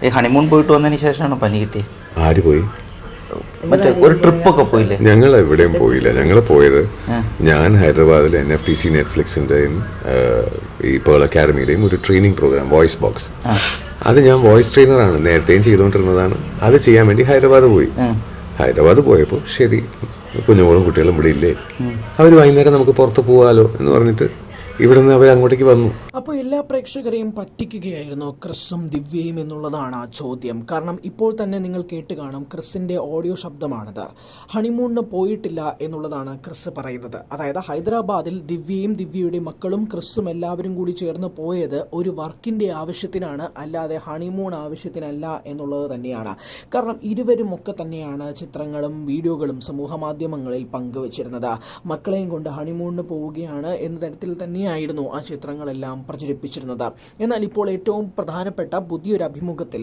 ഈ ഹണിമൂൺ പോയിട്ട് വന്നതിന് ശേഷമാണ് പനി കിട്ടിയത്. ആര് പോയി? മറ്റേ ഒരു ട്രിപ്പൊക്കെ പോയില്ലേ? ഞങ്ങൾ എവിടെയും പോയില്ല. ഞങ്ങൾ പോയത്, ഞാൻ ഹൈദരാബാദിൽ NFTC നെറ്റ്ഫ്ലിക്സിൻ്റെയും ഈ പേൾ അക്കാഡമിയിലെയും ഒരു ട്രെയിനിങ് പ്രോഗ്രാം വോയിസ് ബോക്സ്, അത് ഞാൻ വോയിസ് ട്രെയിനറാണ്, നേരത്തെയും ചെയ്തുകൊണ്ടിരുന്നതാണ്. അത് ചെയ്യാൻ വേണ്ടി ഹൈദരാബാദ് പോയി. ഹൈദരാബാദ് പോയപ്പോൾ ശരി, കുഞ്ഞുങ്ങളും കുട്ടികളും ഇവിടെ ഇല്ലേ, അവർ വൈകുന്നേരം നമുക്ക് പുറത്ത് പോകാമല്ലോ എന്ന് പറഞ്ഞിട്ട് ഇവിടെ നിന്ന് അവർ അങ്ങോട്ടേക്ക് വന്നു. അപ്പോൾ എല്ലാ പ്രേക്ഷകരെയും പറ്റിക്കുകയായിരുന്നു ക്രിസും ദിവ്യയും എന്നുള്ളതാണ് ചോദ്യം. കാരണം ഇപ്പോൾ തന്നെ നിങ്ങൾ കേട്ട് കാണും, ക്രിസിൻ്റെ ഓഡിയോ ശബ്ദമാണിത്. ഹണിമൂണിന് പോയിട്ടില്ല എന്നുള്ളതാണ് ക്രിസ് പറയുന്നത്. അതായത് ഹൈദരാബാദിൽ ദിവ്യയും ദിവ്യയുടെ മക്കളും ക്രിസും എല്ലാവരും കൂടി ചേർന്ന് പോയത് ഒരു വർക്കിൻ്റെ ആവശ്യത്തിനാണ്, അല്ലാതെ ഹണിമൂൺ ആവശ്യത്തിനല്ല എന്നുള്ളത് തന്നെയാണ്. കാരണം ഇരുവരും ഒക്കെ തന്നെയാണ് ചിത്രങ്ങളും വീഡിയോകളും സമൂഹ മാധ്യമങ്ങളിൽ പങ്കുവച്ചിരുന്നത്. മക്കളെയും കൊണ്ട് ഹണിമൂണിന് പോവുകയാണ് എന്ന തരത്തിൽ തന്നെ ആയിരുന്നു ആ ചിത്രങ്ങളെല്ലാം പ്രചരിപ്പിച്ചിരുന്നത്. എന്നാൽ ഇപ്പോൾ ഏറ്റവും പ്രധാനപ്പെട്ട പുതിയൊരു അഭിമുഖത്തിൽ